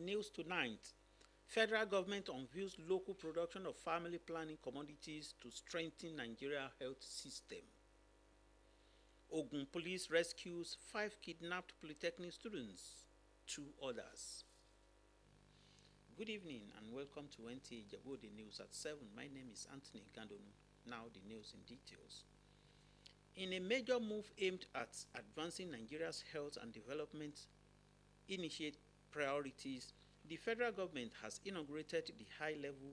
News tonight. Federal government unveils local production of family planning commodities to strengthen Nigeria health system. Ogun police rescues 5 kidnapped polytechnic students, 2 others. Good evening and welcome to Nta Ijebu Ode News at 7. My name is Anthony Gandonu. Now the news in details. In a major move aimed at advancing Nigeria's health and development initiative priorities, the federal government has inaugurated the high-level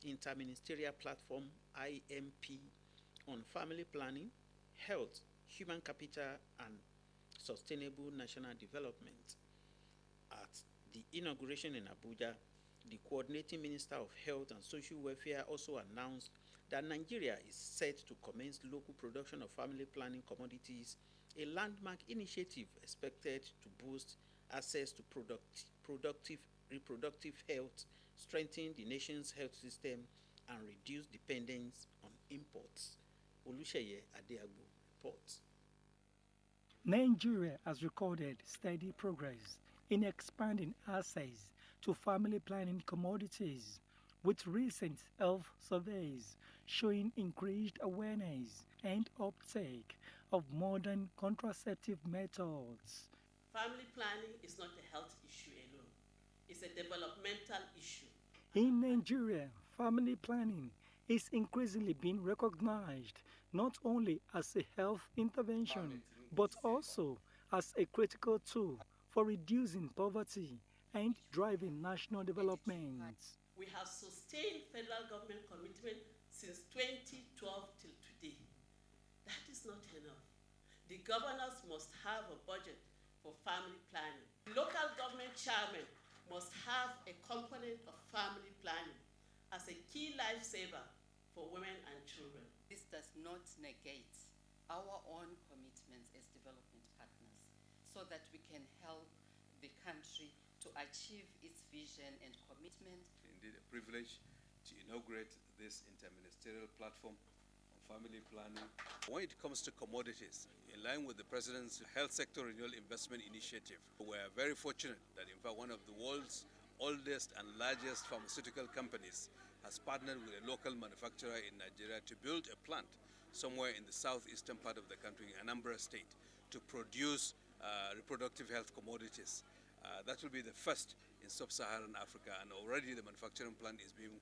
interministerial platform IMP on family planning, health, human capital, and sustainable national development. At the inauguration in Abuja, the coordinating Minister of Health and Social Welfare also announced that Nigeria is set to commence local production of family planning commodities, a landmark initiative expected to boost access to reproductive health, strengthen the nation's health system, and reduce dependence on imports. Nta Ijebu reports. Nigeria has recorded steady progress in expanding access to family planning commodities, with recent health surveys showing increased awareness and uptake of modern contraceptive methods. Family planning is not a health issue alone. It's a developmental issue. In Nigeria, family planning is increasingly being recognized not only as a health intervention, but also as a critical tool for reducing poverty and driving national development. We have sustained federal government commitment since 2012 till today. That is not enough. The governors must have a budget for family planning. Local government chairmen must have a component of family planning as a key lifesaver for women and children. This does not negate our own commitments as development partners so that we can help the country to achieve its vision and commitment. Indeed, a privilege to inaugurate this interministerial platform on family planning. When it comes to commodities, in line with the President's Health Sector Renewal Investment Initiative, we are very fortunate that in fact one of the world's oldest and largest pharmaceutical companies has partnered with a local manufacturer in Nigeria to build a plant somewhere in the southeastern part of the country, in Anambra State, to produce reproductive health commodities. That will be the first in sub-Saharan Africa, and already the manufacturing plant is being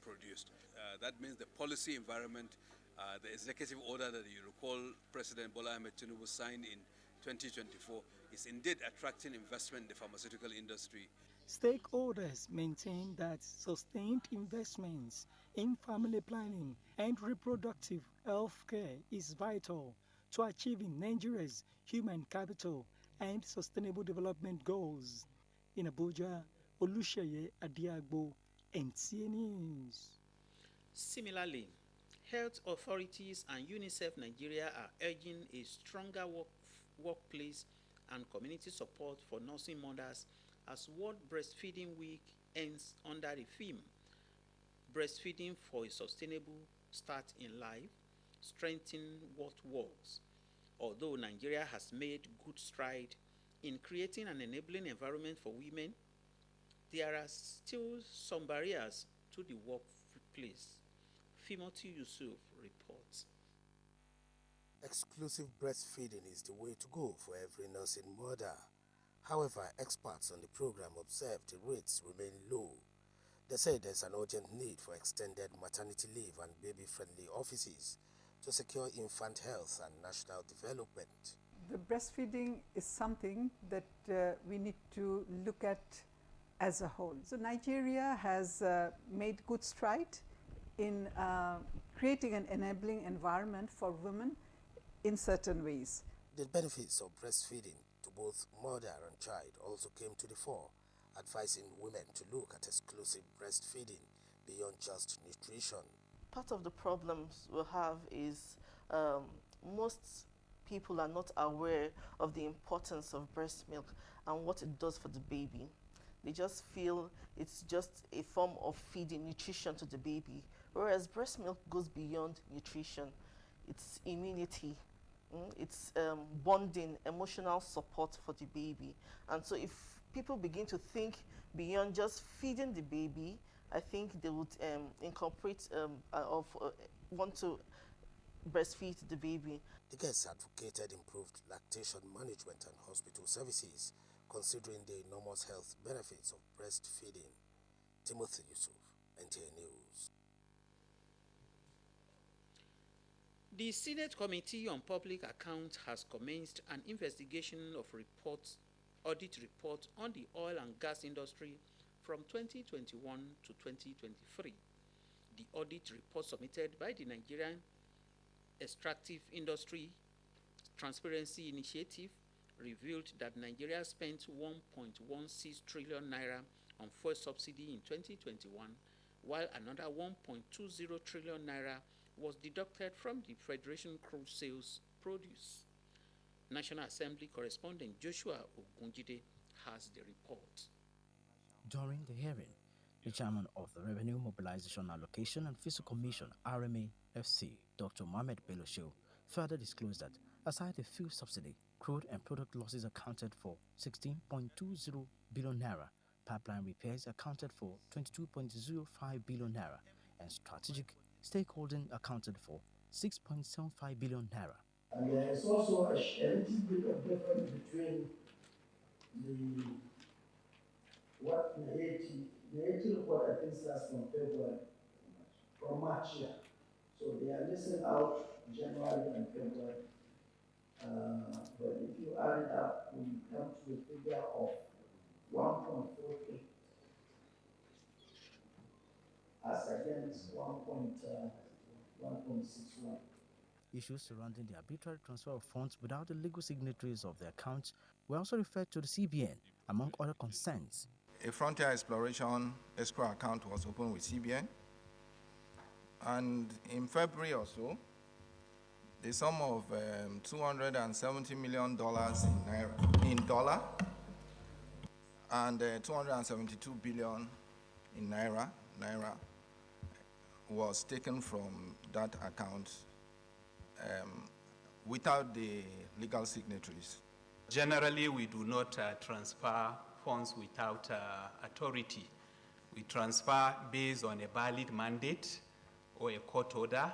produced. That means the policy environment, the executive order that you recall President Bola Ahmed Tinubu signed in 2024 is indeed attracting investment in the pharmaceutical industry. Stakeholders maintain that sustained investments in family planning and reproductive health care is vital to achieving Nigeria's human capital and sustainable development goals. In Abuja, Nta Ijebu, Nta News. Similarly, health authorities and UNICEF Nigeria are urging a stronger workplace and community support for nursing mothers as World Breastfeeding Week ends under the theme Breastfeeding for a Sustainable Start in Life, Strengthening What Works. Although Nigeria has made good stride in creating an enabling environment for women, there are still some barriers to the workplace. Fimoti Yusuf reports. Exclusive breastfeeding is the way to go for every nursing mother. However, experts on the program observe the rates remain low. They say there's an urgent need for extended maternity leave and baby-friendly offices to secure infant health and national development. The breastfeeding is something that we need to look at as a whole. So Nigeria has made good stride in creating an enabling environment for women in certain ways. The benefits of breastfeeding to both mother and child also came to the fore, advising women to look at exclusive breastfeeding beyond just nutrition. Part of the problems we'll have is most people are not aware of the importance of breast milk and what it does for the baby. They just feel it's just a form of feeding nutrition to the baby, whereas breast milk goes beyond nutrition. It's immunity, it's bonding, emotional support for the baby. And so if people begin to think beyond just feeding the baby, I think they would incorporate want to breastfeed the baby. The guests advocated improved lactation management and hospital services, considering the enormous health benefits of breastfeeding. Timothy Yusuf, NTA News. The Senate Committee on Public Accounts has commenced an investigation of audit reports on the oil and gas industry from 2021 to 2023. The audit report submitted by the Nigerian Extractive Industry Transparency Initiative revealed that Nigeria spent 1.16 trillion naira on fuel subsidy in 2021, while another 1.20 trillion naira was deducted from the Federation crude sales produce. National Assembly correspondent Joshua Ogunjide has the report. During the hearing, the chairman of the Revenue Mobilization Allocation and Fiscal Commission, RMA-FC, Dr. Mohamed Bello, further disclosed that aside the fuel subsidy, crude and product losses accounted for 16.20 billion naira, pipeline repairs accounted for 22.05 billion naira, and strategic stakeholding accounted for 6.75 billion naira. And there is also a little bit of difference between what the report I think starts from February, from March here. So they are listing out January and February. But if you add it up, we come to the figure of 1.48 as against 1.61. Issues surrounding the arbitrary transfer of funds without the legal signatories of the accounts were also referred to the CBN, among other concerns. A frontier exploration escrow account was opened with CBN, and in February or so, the sum of $270 million in dollar and 272 billion in naira was taken from that account without the legal signatories. Generally, we do not transfer funds without authority. We transfer based on a valid mandate or a court order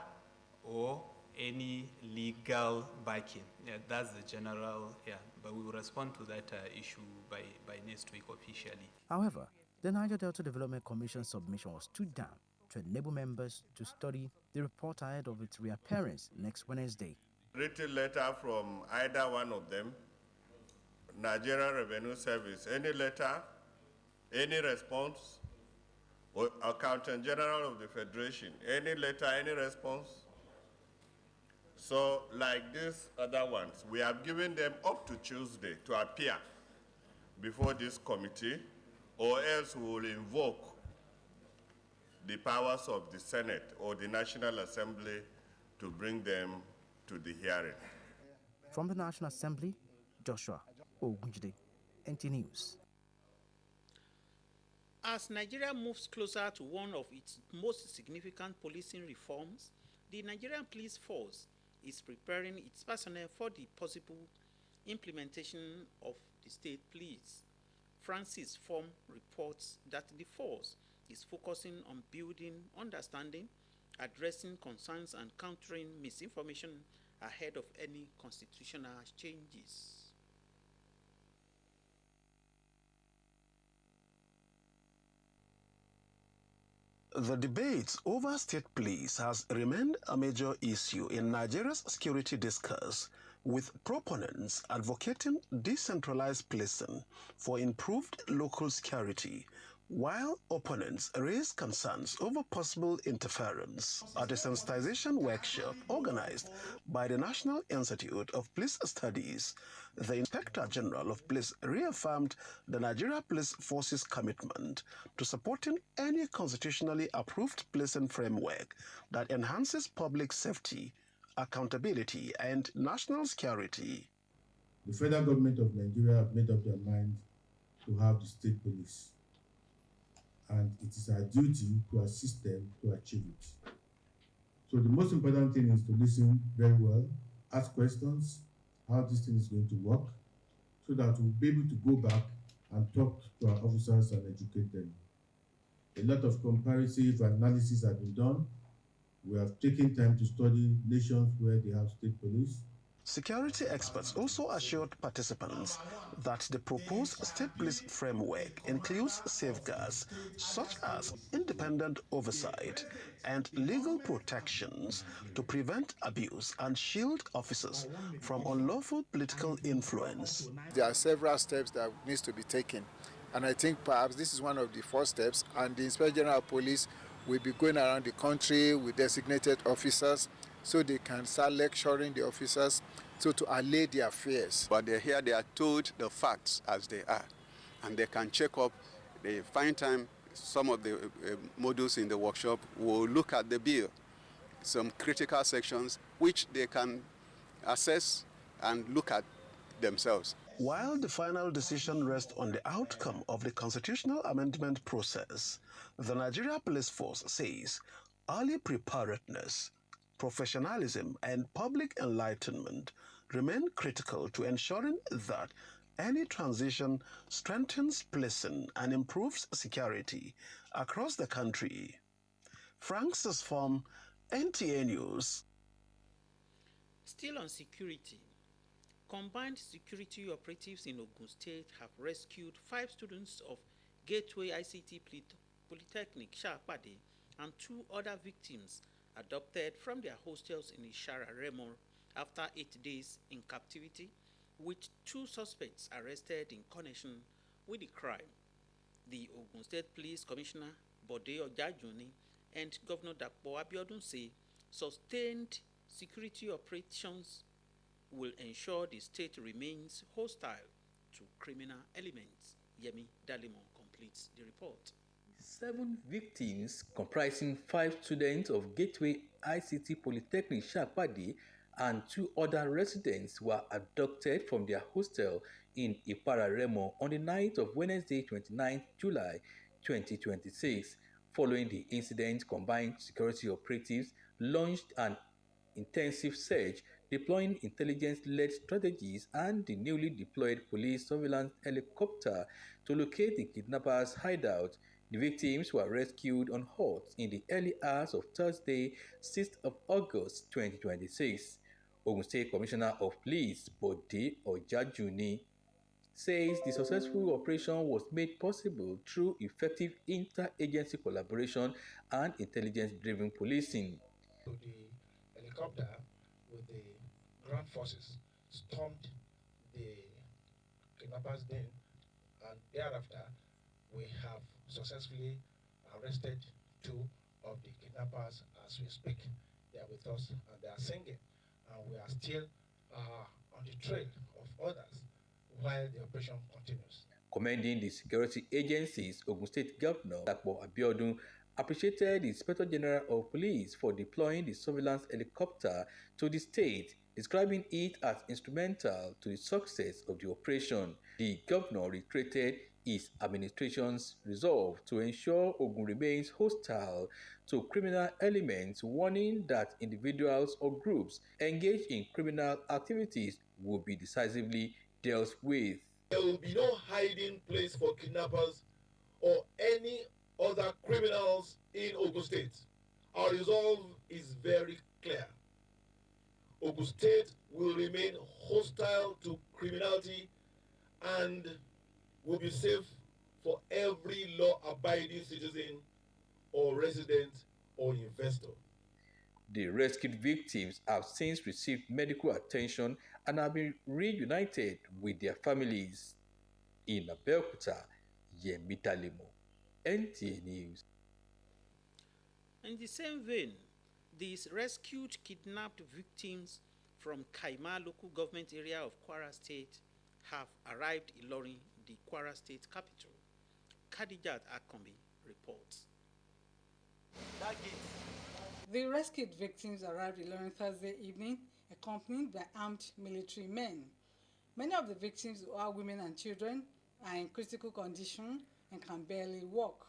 or any legal backing. Yeah, that's the general, but we will respond to that issue by next week officially. However, the Niger Delta Development Commission submission was stood down to enable members to study the report ahead of its reappearance next Wednesday. Written letter from either one of them, Nigerian Revenue Service, any letter, any response, or Accountant General of the Federation, any letter, any response. So like these other ones, we have given them up to Tuesday to appear before this committee, or else we will invoke the powers of the Senate or the National Assembly to bring them to the hearing. From the National Assembly, Joshua Ogunjide, NT News. As Nigeria moves closer to one of its most significant policing reforms, the Nigerian Police Force is preparing its personnel for the possible implementation of the state police. Francis Form reports that the force is focusing on building understanding, addressing concerns, and countering misinformation ahead of any constitutional changes. The debate over state police has remained a major issue in Nigeria's security discourse, with proponents advocating decentralized policing for improved local security, while opponents raise concerns over possible interference. At a sensitization workshop organized by the National Institute of Police Studies, the Inspector General of Police reaffirmed the Nigeria Police Force's commitment to supporting any constitutionally approved policing framework that enhances public safety, accountability, and national security. The federal government of Nigeria have made up their mind to have the state police, and it is our duty to assist them to achieve it. So the most important thing is to listen very well, ask questions, how this thing is going to work, so that we'll be able to go back and talk to our officers and educate them. A lot of comparative analysis have been done. We have taken time to study nations where they have state police. Security experts also assured participants that the proposed state police framework includes safeguards such as independent oversight and legal protections to prevent abuse and shield officers from unlawful political influence. There are several steps that needs to be taken, and I think perhaps this is one of the first steps, and the Inspector General of Police will be going around the country with designated officers so they can start lecturing the officers so to allay their fears. But they're here, they are told the facts as they are, and they can check up. They find time, some of the modules in the workshop will look at the bill, some critical sections which they can assess and look at themselves. While the final decision rests on the outcome of the constitutional amendment process, the Nigeria Police Force says early preparedness, professionalism, and public enlightenment remain critical to ensuring that any transition strengthens policing and improves security across the country. Francis from NTA News. Still on security, combined security operatives in Ogun State have rescued 5 students of Gateway ICT Polytechnic Shapade and 2 other victims adopted from their hostels in Ishara Remo after 8 days in captivity, with 2 suspects arrested in connection with the crime. The Ogun State Police Commissioner Bode Ojajuni and Governor Dapo Abiodun say sustained security operations will ensure the state remains hostile to criminal elements. Yemi Dalimo completes the report. 7 victims, comprising 5 students of Gateway ICT Polytechnic Shapade and 2 other residents, were abducted from their hostel in Ipara Remo on the night of Wednesday, 29 July 2026. Following the incident, combined security operatives launched an intensive search, deploying intelligence-led strategies and the newly deployed police surveillance helicopter to locate the kidnappers' hideout. The victims were rescued unhurt in the early hours of Thursday, 6th of August 2026. Ogun State Commissioner of Police Bode Ojajuni says the successful operation was made possible through effective inter-agency collaboration and intelligence-driven policing. The helicopter with the ground forces stormed the kidnappers' den, and thereafter we have successfully arrested 2 of the kidnappers as we speak. They are with us and they are singing, and we are still on the trail of others while the operation continues. Commending the security agencies, Ogun State Governor Dapo Abiodun appreciated the Inspector General of Police for deploying the surveillance helicopter to the state, describing it as instrumental to the success of the operation. The governor reiterated his administration's resolve to ensure Ogun remains hostile to criminal elements, warning that individuals or groups engaged in criminal activities will be decisively dealt with. There will be no hiding place for kidnappers or any other criminals in Ogun State. Our resolve is very clear. Ogun State will remain hostile to criminality and will be safe for every law-abiding citizen or resident or investor. The rescued victims have since received medical attention and have been reunited with their families. In Abeokuta, Yemi Dalimo, NTA News. In the same vein, these rescued kidnapped victims from Kaima local government area of Kwara State have arrived in Ilorin, the Kwara State capital. Khadijat Akombi reports. The rescued victims arrived in Ilorin Thursday evening, accompanied by armed military men. Many of the victims, who are women and children, are in critical condition and can barely walk.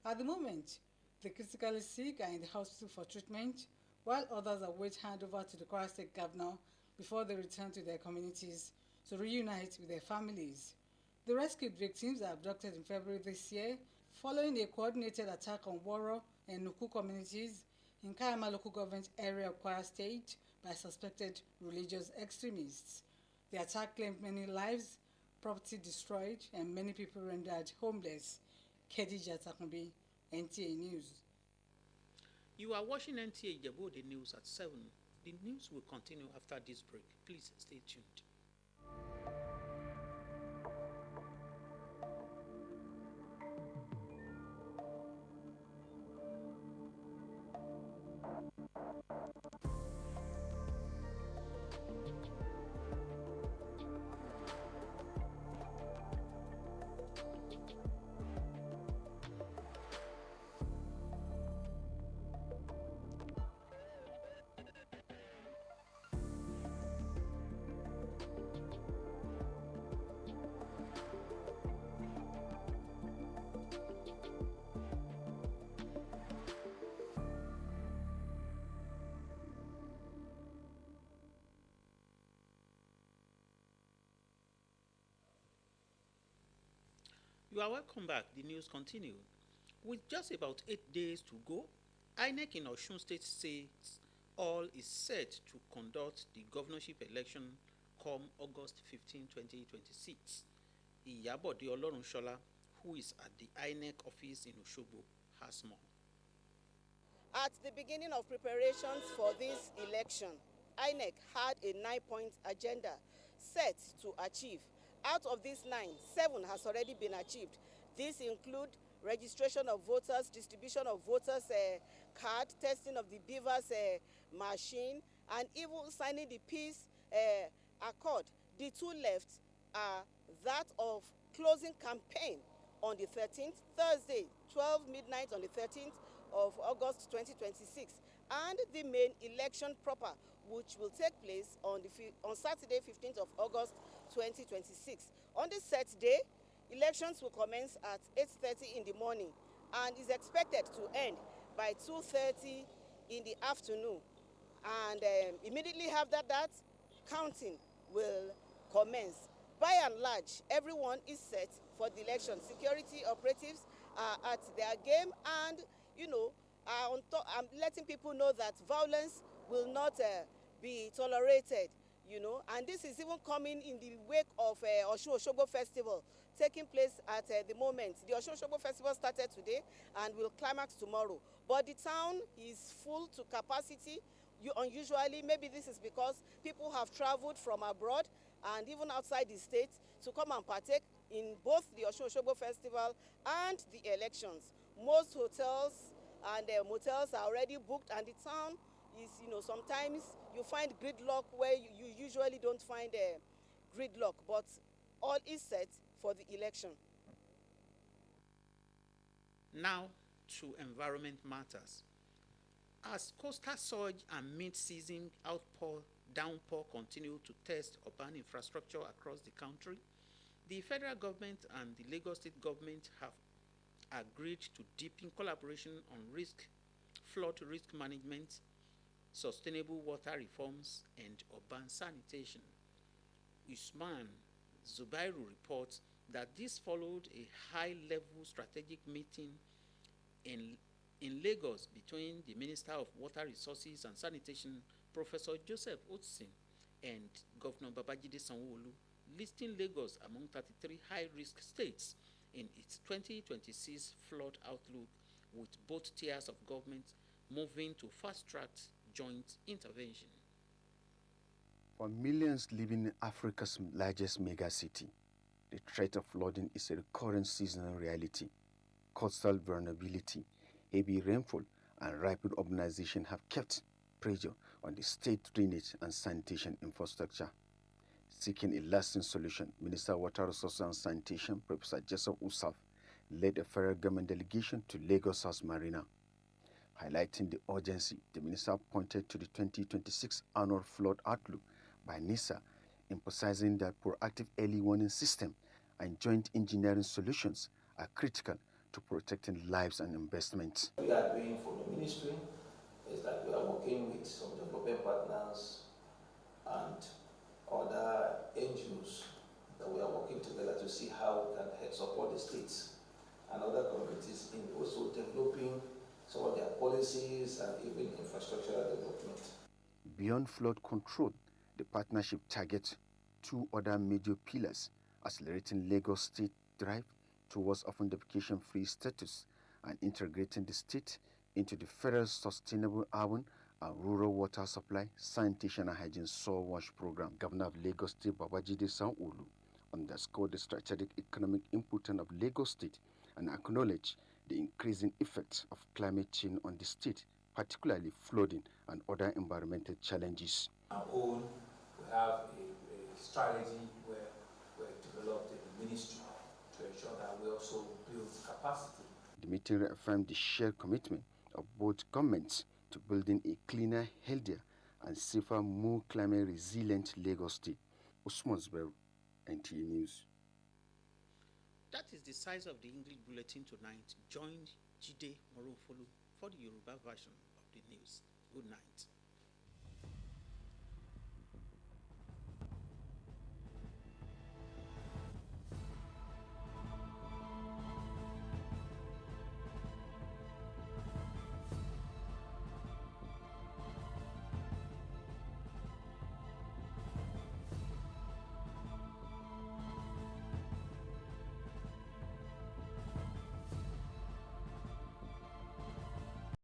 At the moment, the critically sick are in the hospital for treatment, while others await handover to the Kwara State Governor before they return to their communities to reunite with their families. The rescued victims are abducted in February this year following a coordinated attack on Woro and Nuku communities in Kayama local government area of Kwara State by suspected religious extremists. The attack claimed many lives, property destroyed, and many people rendered homeless. Khadija Takumbi, NTA News. You are watching Nta Ijebu Ode news at 7. The news will continue after this break. Please stay tuned. You are welcome back. The news continued. With just about 8 days to go, INEC in Osun State says all is set to conduct the governorship election come August 15, 2026. Iyabode Olorunshola, who is at the INEC office in Osogbo, has more. At the beginning of preparations for this election, INEC had a 9-point agenda set to achieve. Out of these 9, 7 has already been achieved. These include registration of voters, distribution of voters' card, testing of the beavers' machine, and even signing the peace accord. The 2 left are that of closing campaign on the 13th, Thursday, 12 midnight on the 13th of August 2026, and the main election proper, which will take place on Saturday, 15th of August 2026. On this set day, elections will commence at 8:30 in the morning and is expected to end by 2:30 in the afternoon. And immediately after that, counting will commence. By and large, everyone is set for the election. Security operatives are at their game, and I'm letting people know that violence will not be tolerated. And this is even coming in the wake of Osun Osogbo Festival taking place at the moment. The Osun Osogbo Festival started today and will climax tomorrow. But the town is full to capacity. Unusually, maybe this is because people have traveled from abroad and even outside the state to come and partake in both the Osun Osogbo Festival and the elections. Most hotels and motels are already booked, and the town is, sometimes you find gridlock where you usually don't find gridlock, but all is set for the election. Now to environment matters. As coastal surge and mid-season downpour continue to test urban infrastructure across the country, the federal government and the Lagos State government have agreed to deepen collaboration on flood risk management, sustainable water reforms, and urban sanitation. Usman Zubairu reports that this followed a high-level strategic meeting in Lagos between the Minister of Water Resources and Sanitation, Professor Joseph Otsin, and Governor Babajide Sanwo-Olu, listing Lagos among 33 high-risk states in its 2026 flood outlook, with both tiers of government moving to fast-track joint intervention. For millions living in Africa's largest megacity, the threat of flooding is a recurrent seasonal reality. Coastal vulnerability, heavy rainfall, and rapid urbanization have kept pressure on the state drainage and sanitation infrastructure. Seeking a lasting solution, Minister of Water Resources and Sanitation, Professor Joseph Usaf, led a federal government delegation to Lagos South Marina. Highlighting the urgency, the minister pointed to the 2026 annual flood outlook by NISA, emphasizing that proactive early warning system and joint engineering solutions are critical to protecting lives and investments. What we are doing for the ministry is that we are working with some development partners and other NGOs that we are working together to see how some of their policies and even infrastructural development. Beyond flood control, the partnership targets two other major pillars: accelerating Lagos State drive towards offendification-free status and integrating the state into the federal sustainable urban and rural water supply, sanitation and hygiene soil wash program. Governor of Lagos State Babajide Sanwo-Olu underscored the strategic economic importance of Lagos State and acknowledged the increasing effects of climate change on the state, particularly flooding and other environmental challenges. Our own, we have a strategy where we've developed in the ministry to ensure that we also build capacity. The meeting reaffirmed the shared commitment of both governments to building a cleaner, healthier, and safer, more climate-resilient Lagos State. Usman Zubairu, NTA News. That is the size of the English bulletin tonight. Join Jide Morofolu for the Yoruba version of the news. Good night.